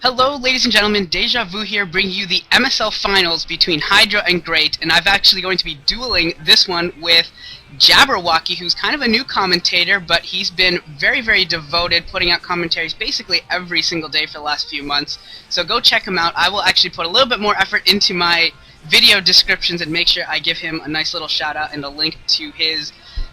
Hello, ladies and gentlemen, Deja Vu here, bringing you the MSL finals between Hydra and Great, and I've actually going to be dueling this one with Jabberwocky, who's kind of a new commentator, but he's been very, very devoted, putting out commentaries basically every single day for the last few months. So go check him out. I will actually put a little bit more effort into my video descriptions and make sure I give him a nice little shout out and a link to his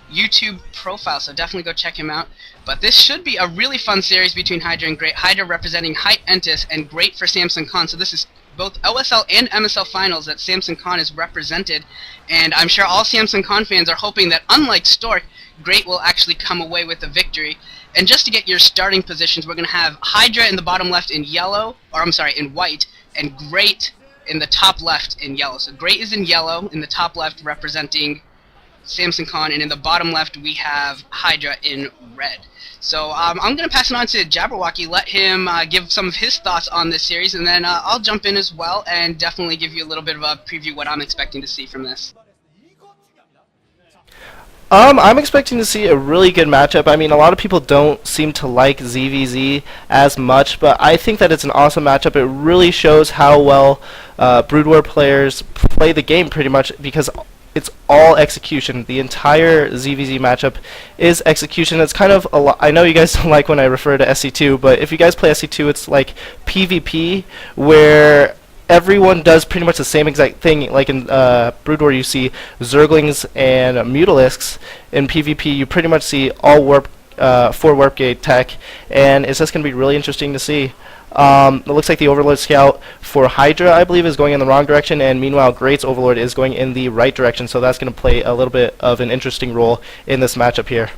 YouTube profile, so definitely go check him out. But this should be a really fun series between Hydra and Great. Hydra representing Height Entis and Great for Samson Khan. So this is both OSL and MSL finals that Samson Khan is represented, and I'm sure all Samson Khan fans are hoping that, unlike Stork, Great will actually come away with the victory. And just to get your starting positions, we're going to have Hydra in the bottom left in yellow, or I'm sorry, in white, and Great in the top left in yellow. So Great is in yellow, in the top left representing Samson Khan, and in the bottom left we have Hydra in red. So I'm going to pass it on to Jabberwocky, let him give some of his thoughts on this series, and then I'll jump in as well and definitely give you a little bit of a preview what I'm expecting to see from this. I'm expecting to see a really good matchup. I mean, a lot of people don't seem to like ZVZ as much, but I think that it's an awesome matchup. It really shows how well Brood War players play the game, pretty much, because it's all execution. The entire ZVZ matchup is execution. It's kind of a lot. I know you guys don't like when I refer to SC2, but if you guys play SC2, it's like PvP, where everyone does pretty much the same exact thing. Like in Brood War, you see Zerglings and Mutalisks. In PvP, you pretty much see all warp, 4 warp gate tech, and it's just going to be really interesting to see. It looks like the Overlord Scout for Hydra, I believe, is going in the wrong direction, and meanwhile Great's Overlord is going in the right direction, so that's going to play a little bit of an interesting role in this matchup here.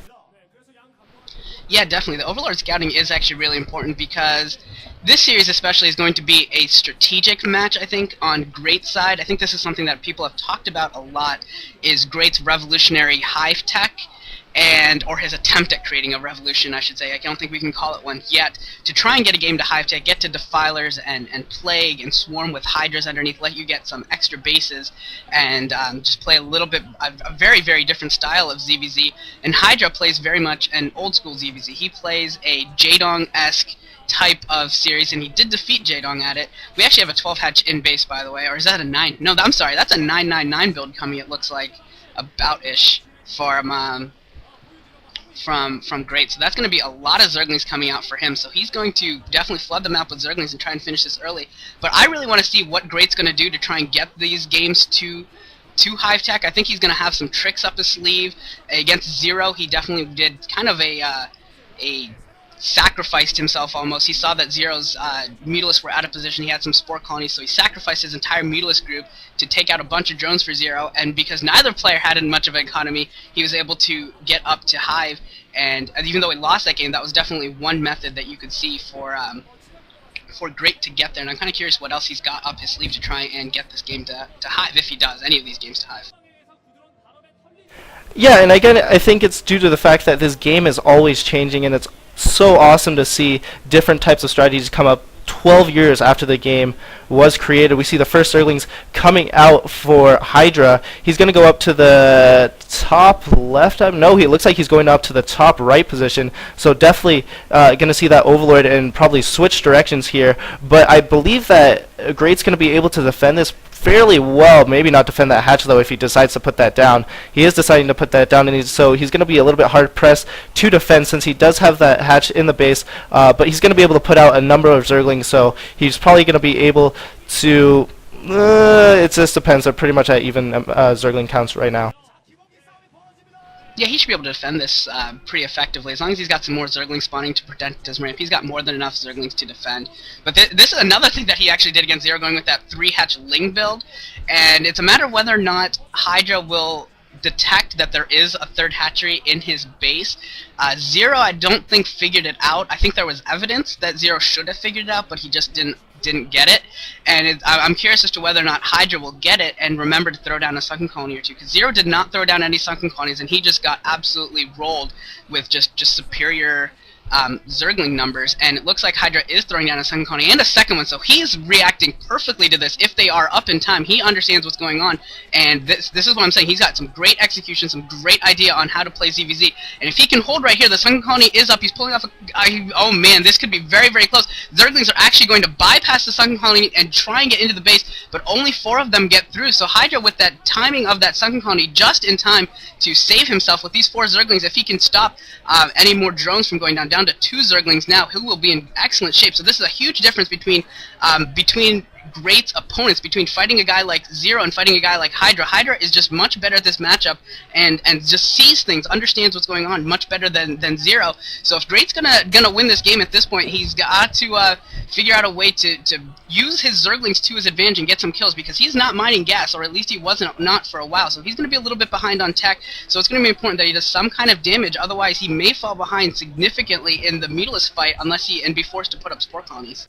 Yeah, definitely. The Overlord Scouting is actually really important because this series especially is going to be a strategic match, I think, on Great's side. I think this is something that people have talked about a lot, is Great's revolutionary hive tech, or his attempt at creating a revolution, I should say. I don't think we can call it one yet, to try and get a game to hive tech, get to Defilers and Plague and Swarm with Hydras underneath, let you get some extra bases, and just play a little bit, a very, very different style of ZVZ. And Hydra plays very much an old school ZVZ. He plays a Jaedong-esque type of series, and he did defeat Jaedong at it. We actually have a 12 hatch in base, by the way, or is that a 9? No, I'm sorry, that's a 999 build coming, it looks like, about-ish, from Great. So that's going to be a lot of Zerglings coming out for him, so he's going to definitely flood the map with Zerglings and try and finish this early. But I really want to see what Great's going to do to try and get these games to hive tech. I think he's going to have some tricks up his sleeve. Against Zero, he definitely did kind of a sacrificed himself almost. He saw that Zero's Mutalisks were out of position. He had some Spore colonies, so he sacrificed his entire Mutalisk group to take out a bunch of drones for Zero, and because neither player had much of an economy, he was able to get up to hive, and even though he lost that game, that was definitely one method that you could see for Great to get there, and I'm kind of curious what else he's got up his sleeve to try and get this game to hive, if he does any of these games to hive. Yeah, and again, I think it's due to the fact that this game is always changing, and it's so awesome to see different types of strategies come up 12 years after the game was created. We see the first Zerglings coming out for Hydra. He's going to go up to the top left. No, he looks like he's going up to the top right position. So definitely going to see that Overlord and probably switch directions here. But I believe that Great's going to be able to defend this fairly well. Maybe not defend that hatch, though, if he decides to put that down. He is deciding to put that down, and so he's going to be a little bit hard-pressed to defend since he does have that hatch in the base, but he's going to be able to put out a number of Zerglings, so he's probably going to be able to... it just depends. They're pretty much at even Zergling counts right now. Yeah, he should be able to defend this pretty effectively, as long as he's got some more Zerglings spawning to protect his ramp. He's got more than enough Zerglings to defend. But this is another thing that he actually did against Zero, going with that 3-hatch Ling build, and it's a matter of whether or not Hydra will detect that there is a 3rd hatchery in his base. Zero, I don't think, figured it out. I think there was evidence that Zero should have figured it out, but he just didn't get it, and I'm curious as to whether or not Hydra will get it and remember to throw down a sunken colony or two, because Zero did not throw down any sunken colonies, and he just got absolutely rolled with just superior Zergling numbers, and it looks like Hydra is throwing down a second colony and a second one, so he's reacting perfectly to this. If they are up in time, he understands what's going on, and this is what I'm saying. He's got some great execution, some great idea on how to play ZVZ, and if he can hold right here, the second colony is up. He's pulling off oh man, this could be very, very close. Zerglings are actually going to bypass the sunken colony and try and get into the base, but only 4 of them get through, so Hydra, with that timing of that sunken colony, just in time to save himself with these 4 Zerglings. If he can stop any more drones from going down to 2 Zerglings now, he will be in excellent shape. So this is a huge difference between Great's opponents, between fighting a guy like Zero and fighting a guy like Hydra. Hydra is just much better at this matchup and just sees things, understands what's going on much better than Zero. So if Great's gonna win this game at this point, he's got to figure out a way to use his Zerglings to his advantage and get some kills, because he's not mining gas, or at least he wasn't not for a while. So he's going to be a little bit behind on tech, so it's going to be important that he does some kind of damage, otherwise he may fall behind significantly in the meatless fight unless and be forced to put up spore colonies.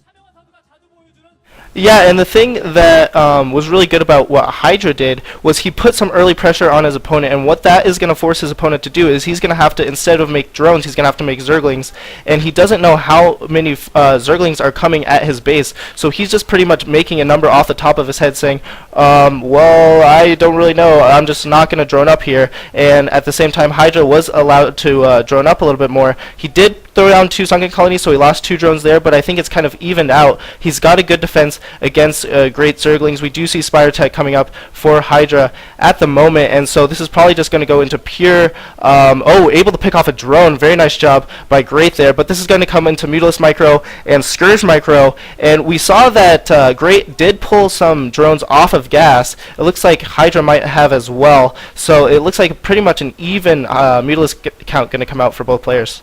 Yeah, and the thing that was really good about what Hydra did was he put some early pressure on his opponent, and what that is going to force his opponent to do is he's going to have to, instead of make drones, he's going to have to make Zerglings, and he doesn't know how many Zerglings are coming at his base, so he's just pretty much making a number off the top of his head saying, well, I don't really know, I'm just not going to drone up here, and at the same time Hydra was allowed to drone up a little bit more. He did throw down 2 sunken colonies, so he lost 2 drones there, but I think it's kind of evened out. He's got a good defense against great Zerglings. We do see Spire Tech coming up for Hydra at the moment, and so this is probably just going to go into pure, able to pick off a drone. Very nice job by Great there, but this is going to come into Mutilus Micro and Scourge Micro, and we saw that Great did pull some drones off of gas. It looks like Hydra might have as well, so it looks like pretty much an even Mutilus count going to come out for both players.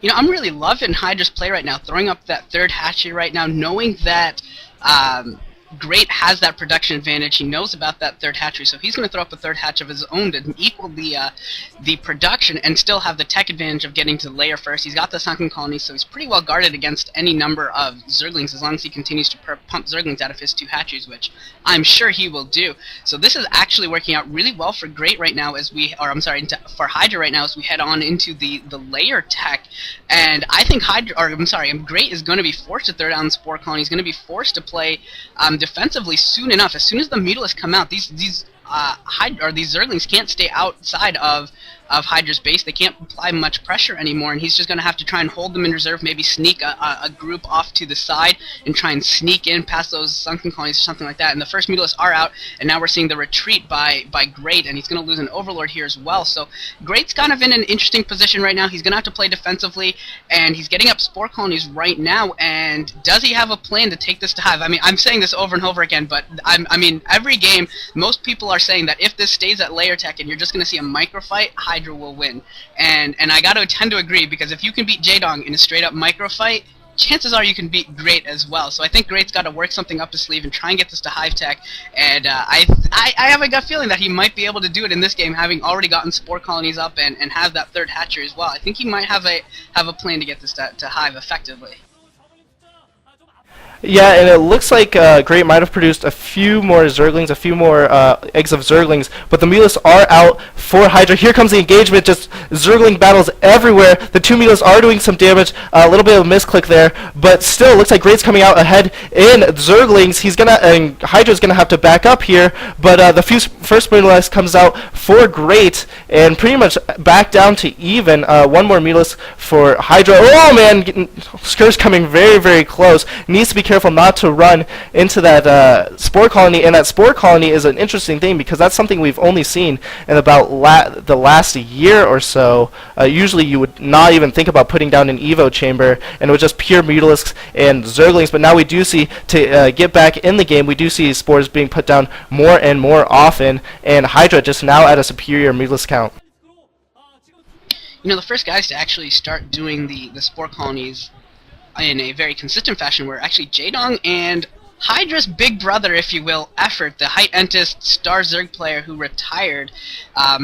You know, I'm really loving Hydra's play right now, throwing up that 3rd hatchery right now, knowing that Great has that production advantage. He knows about that 3rd hatchery, so he's going to throw up a 3rd hatch of his own to equal the production and still have the tech advantage of getting to layer first. He's got the sunken colony, so he's pretty well guarded against any number of Zerglings as long as he continues to pump Zerglings out of his 2 hatcheries, which I'm sure he will do. So this is actually working out really well for Great right now for Hydra right now as we head on into the layer tech. And I think Great is going to be forced to throw down spore colony. He's going to be forced to play defensively soon enough. As soon as the Mutilus come out, these Zerglings can't stay outside of Hydra's base. They can't apply much pressure anymore, and he's just going to have to try and hold them in reserve, maybe sneak a group off to the side and try and sneak in past those sunken colonies or something like that. And the first Mutilus are out, and now we're seeing the retreat by Great, and he's going to lose an Overlord here as well. So Great's kind of in an interesting position right now. He's going to have to play defensively, and he's getting up spore colonies right now, and does he have a plan to take this to Hive? I mean, I'm saying this over and over again, but I mean, every game, most people are saying that if this stays at layer tech and you're just going to see a micro fight, Hydra will win. And I got to tend to agree, because if you can beat Jaedong in a straight up micro fight, chances are you can beat Great as well. So I think Great's got to work something up his sleeve and try and get this to Hive Tech, and I have a gut feeling that he might be able to do it in this game, having already gotten spore colonies up and have that 3rd hatchery as well. I think he might have a plan to get this to Hive effectively. Yeah, and it looks like Great might have produced a few more Zerglings, a few more eggs of Zerglings, but the Mutilus are out for Hydra. Here comes the engagement, just Zergling battles everywhere. The 2 Mutilus are doing some damage, a little bit of a misclick there, but still looks like Great's coming out ahead in Zerglings. And Hydra's gonna have to back up here, but the first Mutilus comes out for Great, and pretty much back down to even. 1 more Mutilus for Hydra. Oh man, Scourge coming very, very close. Needs to be careful not to run into that spore colony, and that spore colony is an interesting thing because that's something we've only seen in about the last year or so. Usually you would not even think about putting down an Evo chamber, and it was just pure Mutalisks and Zerglings, but now we do see, to get back in the game, we do see spores being put down more and more often, and Hydra just now at a superior Mutalisk count. You know, the first guys to actually start doing the spore colonies in a very consistent fashion were actually Jaedong and Hydra's big brother, if you will, Effort, the height entist star Zerg player who retired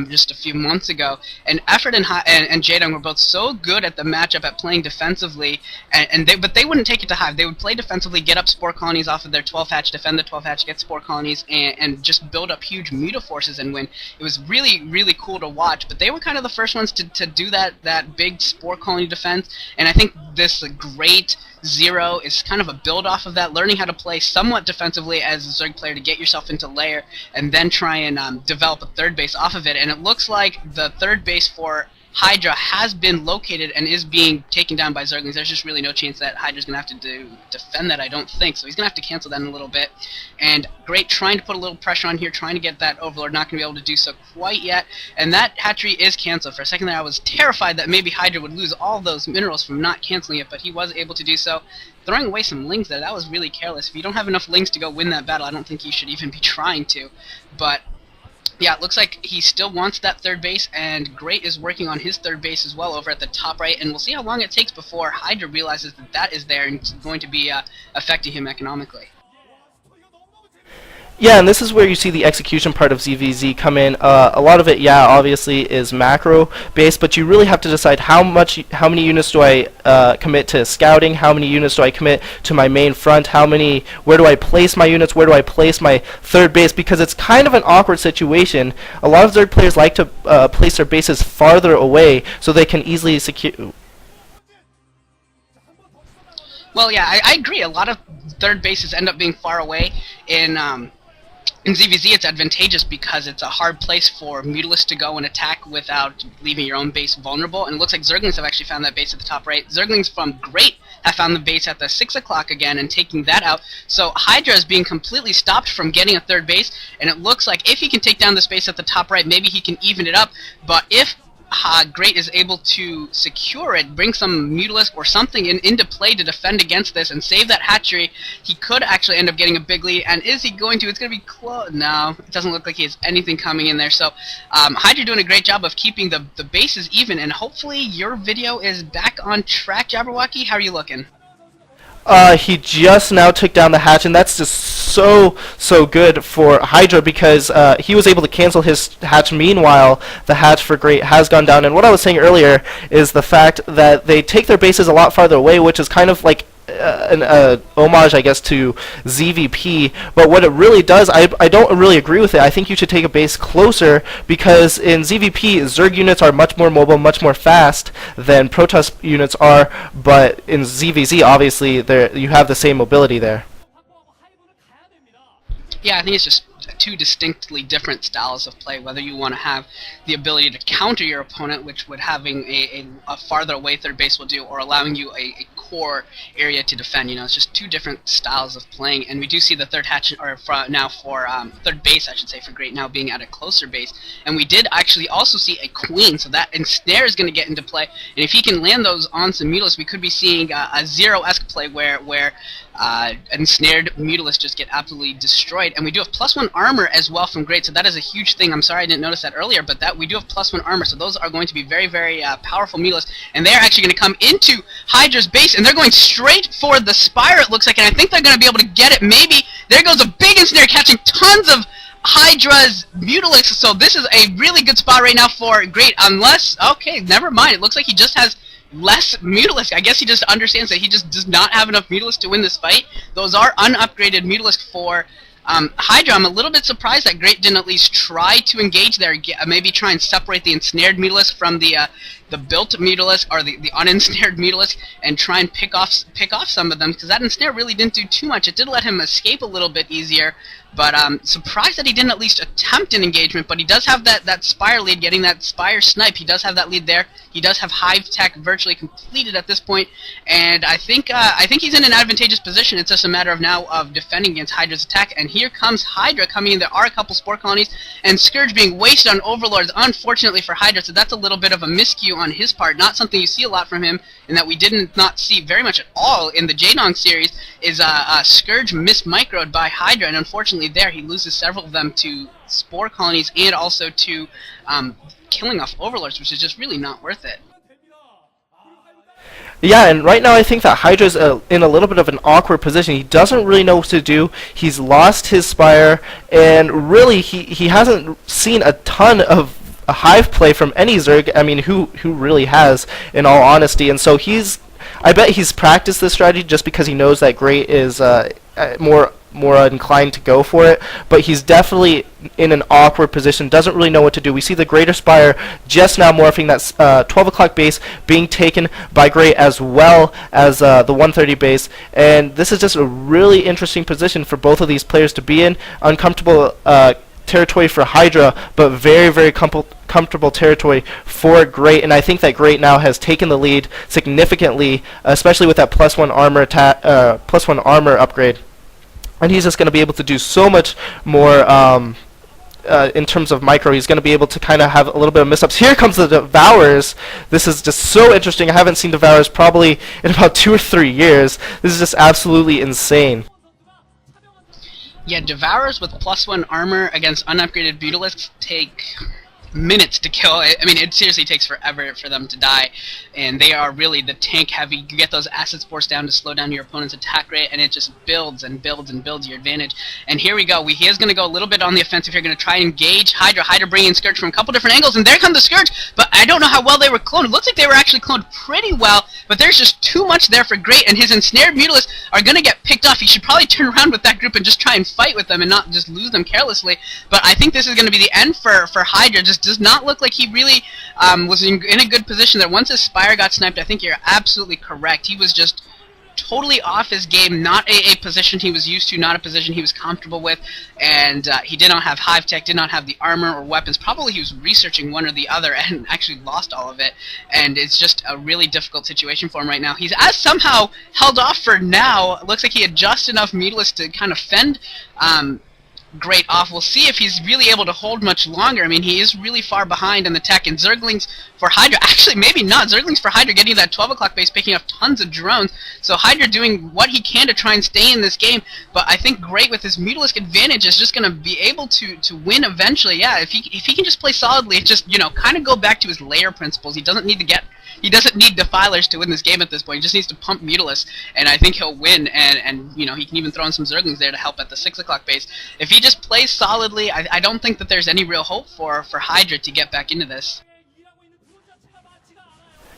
just a few months ago, and Effort and Jaedong were both so good at the matchup at playing defensively, but they wouldn't take it to Hive. They would play defensively, get up spore colonies off of their 12 hatch, defend the 12 hatch, get spore colonies, and just build up huge mutaforces and win. It was really, really cool to watch, but they were kind of the first ones to do that big spore colony defense, and I think this great Zero is kind of a build off of that, learning how to play somewhat defensively as a Zerg player to get yourself into layer, and then try and develop a third base off of it. And it looks like the third base for Hydra has been located and is being taken down by Zerglings. There's just really no chance that Hydra's going to have to defend that, I don't think. So he's going to have to cancel that in a little bit. And Great trying to put a little pressure on here, trying to get that Overlord, not going to be able to do so quite yet. And that hatchery is canceled. For a second there I was terrified that maybe Hydra would lose all those minerals from not canceling it, but he was able to do so. Throwing away some lings there, that was really careless. If you don't have enough lings to go win that battle, I don't think you should even be trying to. But yeah, it looks like he still wants that third base, and Great is working on his third base as well over at the top right, and we'll see how long it takes before Hydra realizes that that is there and it's going to be affecting him economically. Yeah, and this is where you see the execution part of ZVZ come in. A lot of it, yeah, obviously is macro based, but you really have to decide how many units do I commit to scouting, how many units do I commit to my main front, where do I place my units, where do I place my third base, because it's kind of an awkward situation. A lot of Zerg players like to place their bases farther away so they can easily secure. Well, yeah, I agree. A lot of third bases end up being far away in ZVZ. It's advantageous because it's a hard place for Mutalisks to go and attack without leaving your own base vulnerable, and it looks like Zerglings have actually found that base at the top right. Zerglings from Great have found the base at the 6 o'clock again and taking that out, so Hydra is being completely stopped from getting a third base, and it looks like if he can take down this base at the top right, maybe he can even it up, but if Great is able to secure it, bring some Mutalisk or something into play to defend against this and save that hatchery, he could actually end up getting a big lead. And is he going to? It's going to be close. No, it doesn't look like he has anything coming in there. So Hydra doing a great job of keeping the bases even, and hopefully your video is back on track, Jabberwocky. How are you looking? He just now took down the hatch, and that's just so good for Hydra because he was able to cancel his hatch. Meanwhile, the hatch for Great has gone down, and what I was saying earlier is the fact that they take their bases a lot farther away, which is kind of like an homage, I guess, to ZVP, but what it really does, I don't really agree with it. I think you should take a base closer because in ZVP, Zerg units are much more mobile, much more fast than Protoss units are, but in ZVZ, obviously, you have the same mobility there. Yeah, I think it's just two distinctly different styles of play, whether you want to have the ability to counter your opponent, which would having a farther away third base will do, or allowing you a core area to defend. You know, it's just two different styles of playing, and we do see the third hatch, or now for third base, I should say, for Great now being at a closer base, and we did actually also see a queen, so that ensnare is going to get into play, and if he can land those on some Mutalisks, we could be seeing a Zero-esque play where ensnared Mutalisks just get absolutely destroyed. And we do have +1 armor as well from Great, so that is a huge thing. I'm sorry I didn't notice that earlier, but that we do have +1 armor, so those are going to be very, very powerful Mutalisks, and they're actually going to come into Hydra's base, and they're going straight for the Spire, it looks like, and I think they're going to be able to get it, maybe. There goes a big ensnare, catching tons of Hydra's Mutalisks, so this is a really good spot right now for Great, unless, okay, never mind, it looks like he just has less Mutalisk. I guess he just understands that he just does not have enough Mutalisk to win this fight. Those are unupgraded Mutalisk for Hydra. I'm a little bit surprised that Great didn't at least try to engage there, maybe try and separate the ensnared Mutalisk from the built Mutalisk, or the unensnared Mutalisk, and try and pick off some of them, because that ensnare really didn't do too much. It did let him escape a little bit easier, but surprised that he didn't at least attempt an engagement. But he does have that Spire lead, getting that Spire snipe. He does have that lead there. He does have Hive Tech virtually completed at this point, and I think he's in an advantageous position. It's just a matter of now of defending against Hydra's attack, and here comes Hydra coming in. There are a couple Spore Colonies, and Scourge being wasted on Overlords, unfortunately for Hydra, so that's a little bit of a miscue on his part. Not something you see a lot from him, and that we did not see very much at all in the Jaedong series, is Scourge mismicroed by Hydra, and unfortunately there he loses several of them to Spore Colonies and also to killing off Overlords, which is just really not worth it. Yeah, and right now I think that Hydra's in a little bit of an awkward position. He doesn't really know what to do. He's lost his Spire, and really he hasn't seen a ton of a Hive play from any Zerg. I mean, who really has, in all honesty? And so I bet he's practiced this strategy just because he knows that Great is more inclined to go for it, but he's definitely in an awkward position, doesn't really know what to do. We see the Greater Spire just now morphing, that 12 o'clock base being taken by Great as well as the 130 base, and this is just a really interesting position for both of these players to be in. Uncomfortable territory for Hydra, but very, very comfortable territory for Great, and I think that Great now has taken the lead significantly, especially with that +1 armor +1 armor upgrade. And he's just going to be able to do so much more in terms of micro. He's going to be able to kind of have a little bit of missteps. Here comes the Devourers. This is just so interesting. I haven't seen Devourers probably in about 2 or 3 years. This is just absolutely insane. Yeah, Devourers with +1 armor against unupgraded Brutalists take minutes to kill. I mean, it seriously takes forever for them to die, and they are really the tank heavy. You get those acid spores down to slow down your opponent's attack rate, and it just builds and builds and builds your advantage. And here we go. He is going to go a little bit on the offensive here, going to try and engage Hydra. Hydra bringing Scourge from a couple different angles, and there comes the Scourge, but I don't know how well they were cloned. It looks like they were actually cloned pretty well, but there's just too much there for Great, and his ensnared Mutalists are going to get picked off. He should probably turn around with that group and just try and fight with them and not just lose them carelessly, but I think this is going to be the end for Hydra. Just does not look like he really was in a good position there. Once his Spire got sniped, I think you're absolutely correct. He was just totally off his game, not a position he was used to, not a position he was comfortable with, and he did not have Hive Tech, did not have the armor or weapons. Probably he was researching one or the other and actually lost all of it, and it's just a really difficult situation for him right now. He's somehow held off for now. It looks like he had just enough Mutalists to kind of fend Great off. We'll see if he's really able to hold much longer. I mean, he is really far behind on the tech, and Zerglings for Hydra, actually maybe not, Zerglings for Hydra getting that 12 o'clock base, picking up tons of drones, so Hydra doing what he can to try and stay in this game, but I think Great with his Mutalisk advantage is just going to be able to win eventually. Yeah, if he can just play solidly, just, you know, kind of go back to his layer principles. He doesn't need Defilers to win this game at this point. He just needs to pump Mutalisk, and I think he'll win, and you know, he can even throw in some Zerglings there to help at the 6 o'clock base. If he just plays solidly, I don't think that there's any real hope for Hydra to get back into this.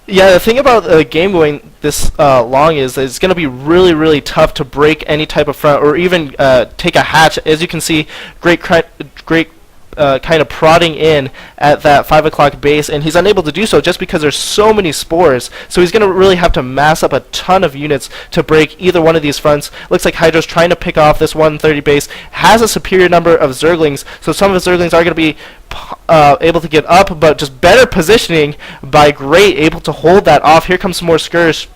Yeah, the thing about a game going this long is that it's going to be really, really tough to break any type of front or even take a hatch. As you can see, Great kind of prodding in at that 5 o'clock base, and he's unable to do so just because there's so many spores. So he's going to really have to mass up a ton of units to break either one of these fronts. Looks like Hydra's trying to pick off this 130 base, has a superior number of Zerglings, so some of his Zerglings are going to be able to get up, but just better positioning by Great, able to hold that off. Here comes some more Scourge.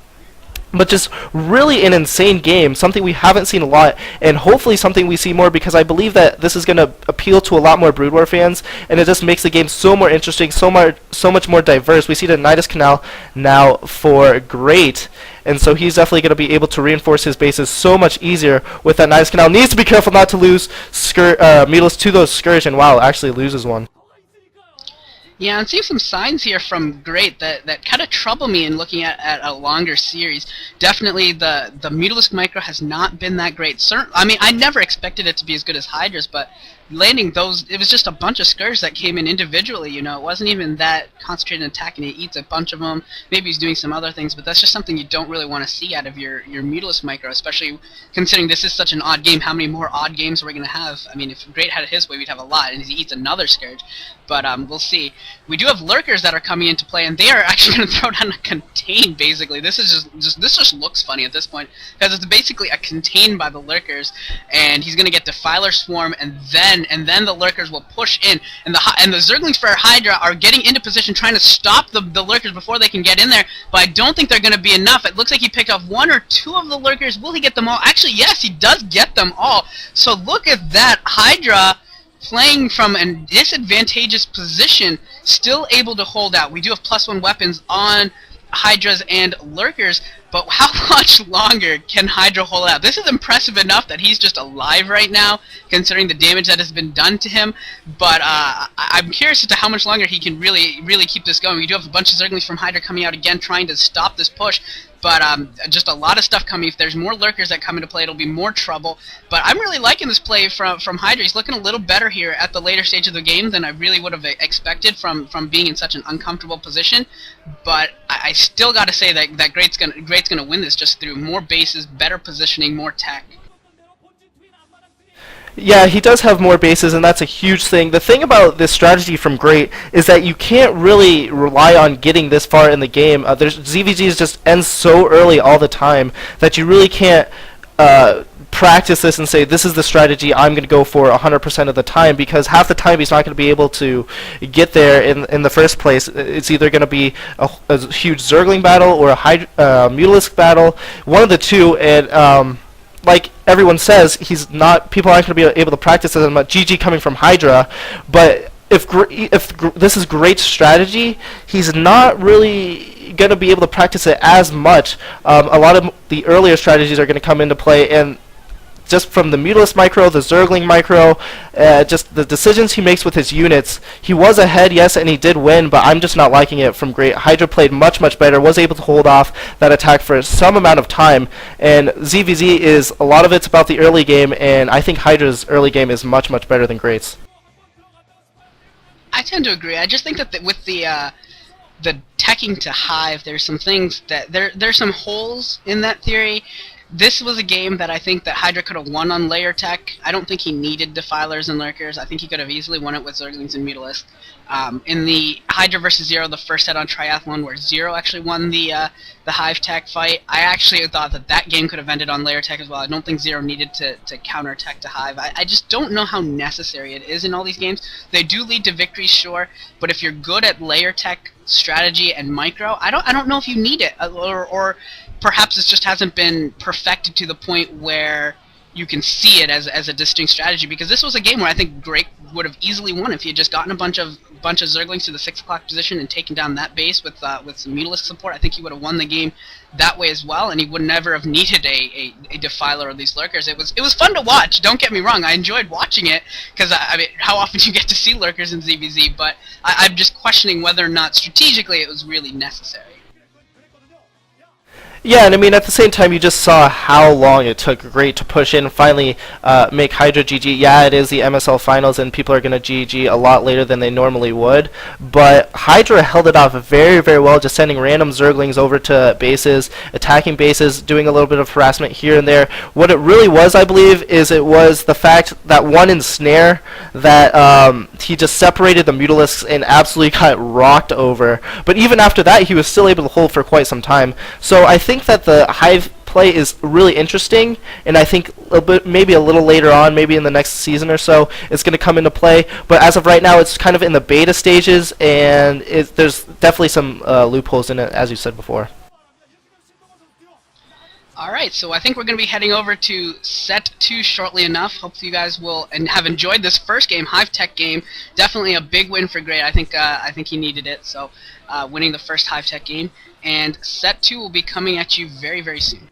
But just really an insane game, something we haven't seen a lot, and hopefully something we see more, because I believe that this is going to appeal to a lot more Brood War fans, and it just makes the game so more interesting, so much more diverse. We see the Nidus Canal now for Great, and so he's definitely going to be able to reinforce his bases so much easier with that Nidus Canal. Needs to be careful not to lose Mutalisk to those Scourge, and wow, actually loses one. Yeah, I'm seeing some signs here from Great that kind of trouble me in looking at a longer series. Definitely the Mutalisk micro has not been that great. I mean, I never expected it to be as good as Hydra's, but landing those, it was just a bunch of Scourge that came in individually, you know. It wasn't even that concentrated attack, and he eats a bunch of them. Maybe he's doing some other things, but that's just something you don't really want to see out of your Mutalisk micro, especially considering this is such an odd game. How many more odd games are we going to have? I mean, if Great had it his way, we'd have a lot, and he eats another Scourge. But we'll see. We do have Lurkers that are coming into play, and they are actually going to throw down a Contain, basically. This just looks funny at this point, because it's basically a Contain by the Lurkers, and he's going to get Defiler Swarm, and then the Lurkers will push in, and the Zerglings for Hydra are getting into position, trying to stop the Lurkers before they can get in there, but I don't think they're going to be enough. It looks like he picked off 1 or 2 of the Lurkers. Will he get them all? Actually, yes, he does get them all. So look at that. Hydra playing from a disadvantageous position, still able to hold out. We do have +1 weapons on Hydras and Lurkers, but how much longer can Hydra hold out? This is impressive enough that he's just alive right now, considering the damage that has been done to him, but I'm curious as to how much longer he can really keep this going. We do have a bunch of Zerglings from Hydra coming out again, trying to stop this push. But just a lot of stuff coming. If there's more lurkers that come into play, it'll be more trouble. But I'm really liking this play from Hydra. He's looking a little better here at the later stage of the game than I really would have expected from being in such an uncomfortable position. But I still got to say that Great's gonna win this just through more bases, better positioning, more tech. Yeah, he does have more bases, and that's a huge thing. The thing about this strategy from Great is that you can't really rely on getting this far in the game. ZVGs just ends so early all the time that you really can't practice this and say, this is the strategy I'm going to go for 100% of the time, because half the time he's not going to be able to get there in the first place. It's either going to be a huge Zergling battle or a Mutalisk battle, one of the two, and like everyone says, people aren't going to be able to practice as much. GG coming from Hydra, but if this is Great strategy, he's not really going to be able to practice it as much. A lot of the earlier strategies are going to come into play, and just from the Mutalisk micro, the Zergling micro, just the decisions he makes with his units. He was ahead, yes, and he did win, but I'm just not liking it from Great. Hydra played much, much better, was able to hold off that attack for some amount of time, and ZVZ is, a lot of it's about the early game, and I think Hydra's early game is much, much better than Great's. I tend to agree. I just think that with the teching to Hive, there's some things that there's some holes in that theory. This was a game that I think that Hydra could have won on layer tech. I don't think he needed Defilers and Lurkers. I think he could have easily won it with Zerglings and Mutalisk. In the Hydra versus Zero, the first set on Triathlon, where Zero actually won the Hive tech fight, I actually thought that game could have ended on layer tech as well. I don't think Zero needed to counter tech to Hive. I just don't know how necessary it is in all these games. They do lead to victories, sure, but if you're good at layer tech strategy and micro, I don't know if you need it, or perhaps it just hasn't been perfected to the point where you can see it as a distinct strategy, because this was a game where I think Great would have easily won if he had just gotten a bunch of Zerglings to the 6 o'clock position and taken down that base with some Mutalisk support. I think he would have won the game that way as well, and he would never have needed a Defiler or these Lurkers. It was fun to watch, don't get me wrong, I enjoyed watching it, because I mean, how often do you get to see Lurkers in ZVZ, but I'm just questioning whether or not strategically it was really necessary. Yeah, and I mean, at the same time, you just saw how long it took Great to push in and finally make Hydra GG. Yeah, it is the MSL finals, and people are going to GG a lot later than they normally would, but Hydra held it off very, very well, just sending random Zerglings over to bases, attacking bases, doing a little bit of harassment here and there. What it really was, I believe, is it was the fact that one ensnare that he just separated the Mutalisks and absolutely got rocked over, but even after that, he was still able to hold for quite some time. So I think that the Hive play is really interesting, and I think maybe a little later on, maybe in the next season or so, it's going to come into play. But as of right now, it's kind of in the beta stages, and there's definitely some loopholes in it, as you said before. Alright, so I think we're going to be heading over to set 2 shortly enough. Hopefully you guys will have enjoyed this first game, Hive Tech game. Definitely a big win for Great. I think he needed it, so winning the first Hive Tech game. And set 2 will be coming at you very, very soon.